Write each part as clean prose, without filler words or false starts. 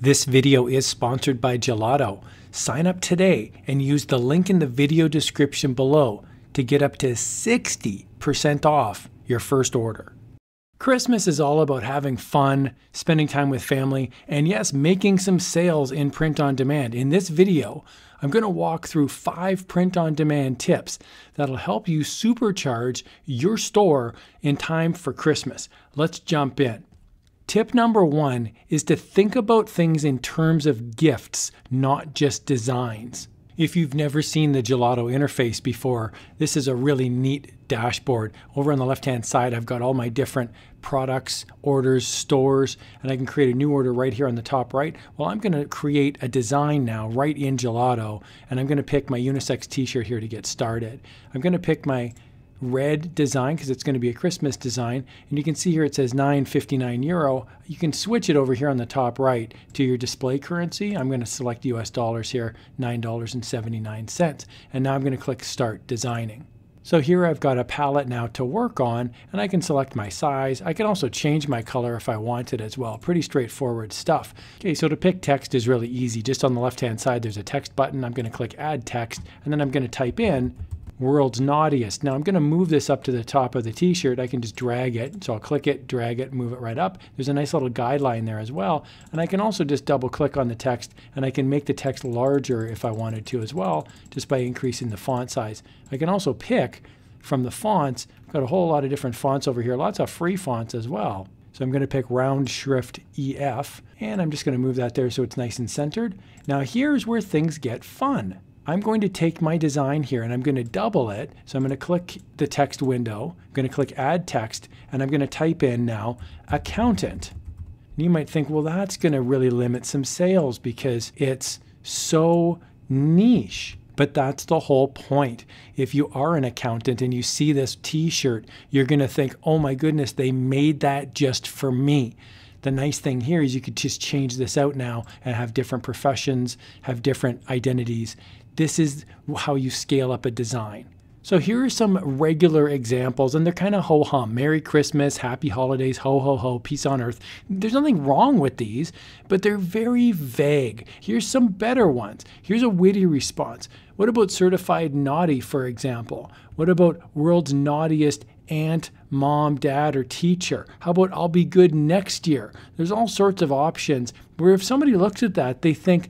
This video is sponsored by Gelato. Sign up today and use the link in the video description below to get up to 60% off your first order. Christmas is all about having fun, spending time with family, and yes, making some sales in print on demand. In this video, I'm going to walk through 5 print on demand tips that'll help you supercharge your store in time for Christmas. Let's jump in. Tip number 1 is to think about things in terms of gifts, not just designs. If you've never seen the Gelato interface before, this is a really neat dashboard. Over on the left-hand side, I've got all my different products, orders, stores, and I can create a new order right here on the top right. Well, I'm going to create a design now right in Gelato, and I'm going to pick my unisex t-shirt here to get started. I'm going to pick my red design because it's going to be a Christmas design, and you can see here it says €9.59. You can switch it over here on the top right to your display currency. I'm going to select US dollars here, $9.79, and now I'm going to click Start Designing. So here I've got a palette now to work on, and I can select my size. I can also change my color if I wanted as well. Pretty straightforward stuff. Okay, so to pick text is really easy. Just on the left-hand side, there's a text button. I'm going to click Add Text, and then I'm going to type in World's Naughtiest. Now I'm going to move this up to the top of the t-shirt. I can just drag it. So I'll click it, drag it, move it right up. There's a nice little guideline there as well. And I can also just double click on the text, and I can make the text larger if I wanted to as well, just by increasing the font size. I can also pick from the fonts. I've got a whole lot of different fonts over here, lots of free fonts as well. So I'm going to pick round shrift EF, and I'm just going to move that there so it's nice and centered. Now here's where things get fun. I'm going to take my design here and I'm going to double it. So I'm going to click the text window, I'm going to click Add Text, and I'm going to type in now accountant. And you might think, well, that's going to really limit some sales because it's so niche. But that's the whole point. If you are an accountant and you see this t-shirt, you're going to think, oh my goodness, they made that just for me. The nice thing here is you could just change this out now and have different professions, have different identities. This is how you scale up a design. So here are some regular examples, and they're kind of ho-hum. Merry Christmas, Happy Holidays, ho ho ho, peace on earth. There's nothing wrong with these, but they're very vague. Here's some better ones. Here's a witty response. What about certified naughty, for example? What about world's naughtiest aunt, mom, dad, or teacher? How about I'll be good next year? There's all sorts of options where if somebody looks at that, they think,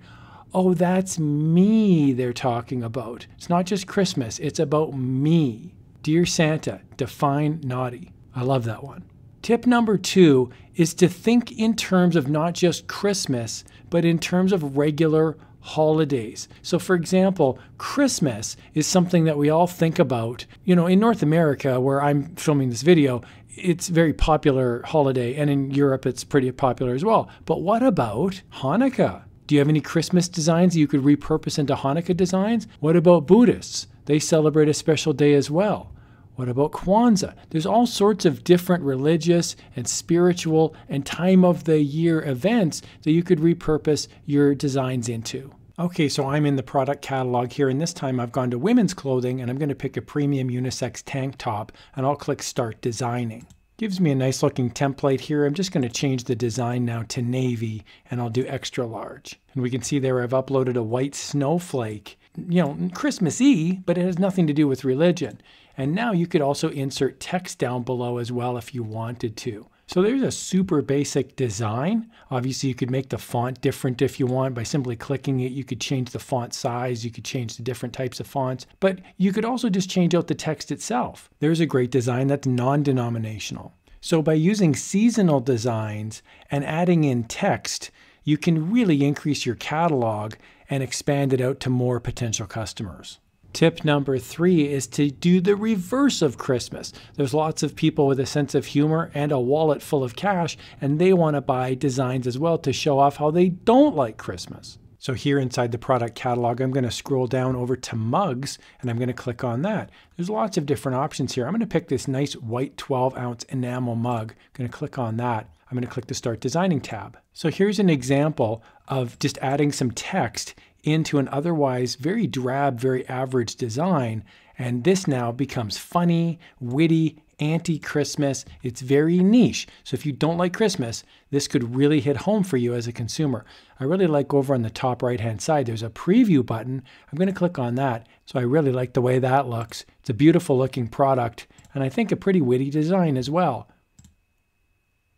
oh, that's me they're talking about. It's not just Christmas, it's about me. Dear Santa, define naughty. I love that one. Tip number 2 is to think in terms of not just Christmas, but in terms of regular holidays. So for example, Christmas is something that we all think about. You know, in North America, where I'm filming this video, it's a very popular holiday, and in Europe it's pretty popular as well. But what about Hanukkah? Do you have any Christmas designs you could repurpose into Hanukkah designs? What about Buddhists? They celebrate a special day as well. What about Kwanzaa? There's all sorts of different religious and spiritual and time of the year events that you could repurpose your designs into. Okay, so I'm in the product catalog here, and this time I've gone to women's clothing, and I'm going to pick a premium unisex tank top, and I'll click Start Designing. Gives me a nice looking template here. I'm just going to change the design now to navy, and I'll do extra large. And we can see there I've uploaded a white snowflake. You know, Christmas-y, but it has nothing to do with religion. And now you could also insert text down below as well if you wanted to. So there's a super basic design. Obviously you could make the font different if you want by simply clicking it. You could change the font size, you could change the different types of fonts, but you could also just change out the text itself. There's a great design that's non-denominational. So by using seasonal designs and adding in text, you can really increase your catalog and expand it out to more potential customers. Tip number 3 is to do the reverse of Christmas. There's lots of people with a sense of humor and a wallet full of cash, and they want to buy designs as well to show off how they don't like Christmas. So here inside the product catalog, I'm going to scroll down over to mugs, and I'm going to click on that. There's lots of different options here. I'm going to pick this nice white 12-ounce enamel mug. I'm going to click on that. I'm going to click the Start Designing tab. So here's an example of just adding some text into an otherwise very drab, very average design, and this now becomes funny, witty, anti-Christmas. It's very niche. So if you don't like Christmas, this could really hit home for you as a consumer. I really like over on the top right-hand side, there's a preview button. I'm going to click on that. So I really like the way that looks. It's a beautiful looking product, and I think a pretty witty design as well.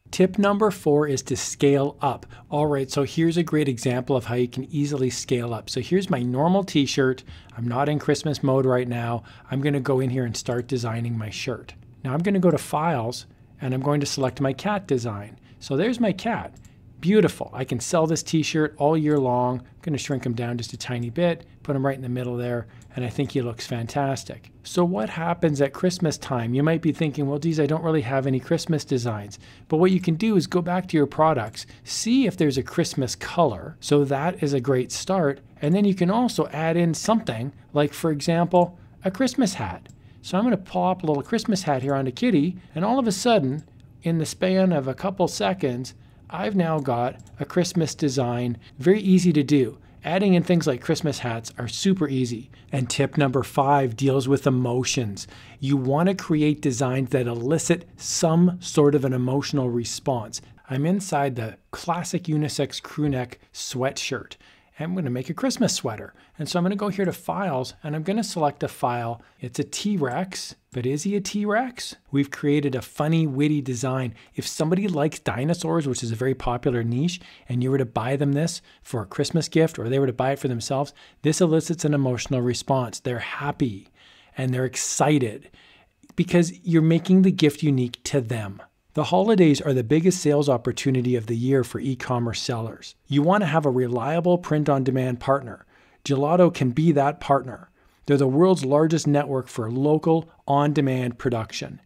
Tip number 4 is to scale up. All right, so here's a great example of how you can easily scale up. So here's my normal t-shirt. I'm not in Christmas mode right now. I'm going to go in here and start designing my shirt. Now I'm going to go to Files, and I'm going to select my cat design. So there's my cat. Beautiful. I can sell this t-shirt all year long. I'm going to shrink him down just a tiny bit, put him right in the middle there, and I think he looks fantastic. So what happens at Christmas time? You might be thinking, well, geez, I don't really have any Christmas designs. But what you can do is go back to your products, see if there's a Christmas color. So that is a great start. And then you can also add in something like, for example, a Christmas hat. So I'm going to pop a little Christmas hat here onto Kitty, and all of a sudden, in the span of a couple seconds, I've now got a Christmas design. Very easy to do. Adding in things like Christmas hats are super easy. And tip number 5 deals with emotions. You want to create designs that elicit some sort of an emotional response. I'm inside the classic unisex crew neck sweatshirt. I'm going to make a Christmas sweater. And so I'm going to go here to Files, and I'm going to select a file. It's a T-Rex, but is he a T-Rex? We've created a funny, witty design. If somebody likes dinosaurs, which is a very popular niche, and you were to buy them this for a Christmas gift, or they were to buy it for themselves, this elicits an emotional response. They're happy, and they're excited, because you're making the gift unique to them. The holidays are the biggest sales opportunity of the year for e-commerce sellers. You want to have a reliable print-on-demand partner. Gelato can be that partner. They're the world's largest network for local, on-demand production.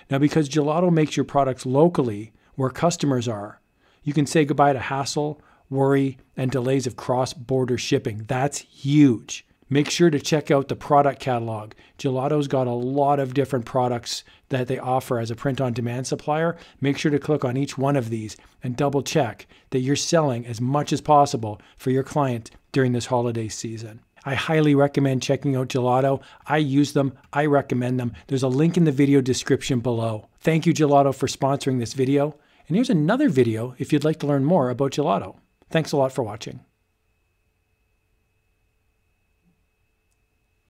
Now, because Gelato makes your products locally where customers are, you can say goodbye to hassle, worry, and delays of cross-border shipping. That's huge. Make sure to check out the product catalog. Gelato's got a lot of different products that they offer as a print-on-demand supplier. Make sure to click on each one of these and double check that you're selling as much as possible for your client during this holiday season. I highly recommend checking out Gelato. I use them. I recommend them. There's a link in the video description below. Thank you, Gelato, for sponsoring this video. And here's another video if you'd like to learn more about Gelato. Thanks a lot for watching.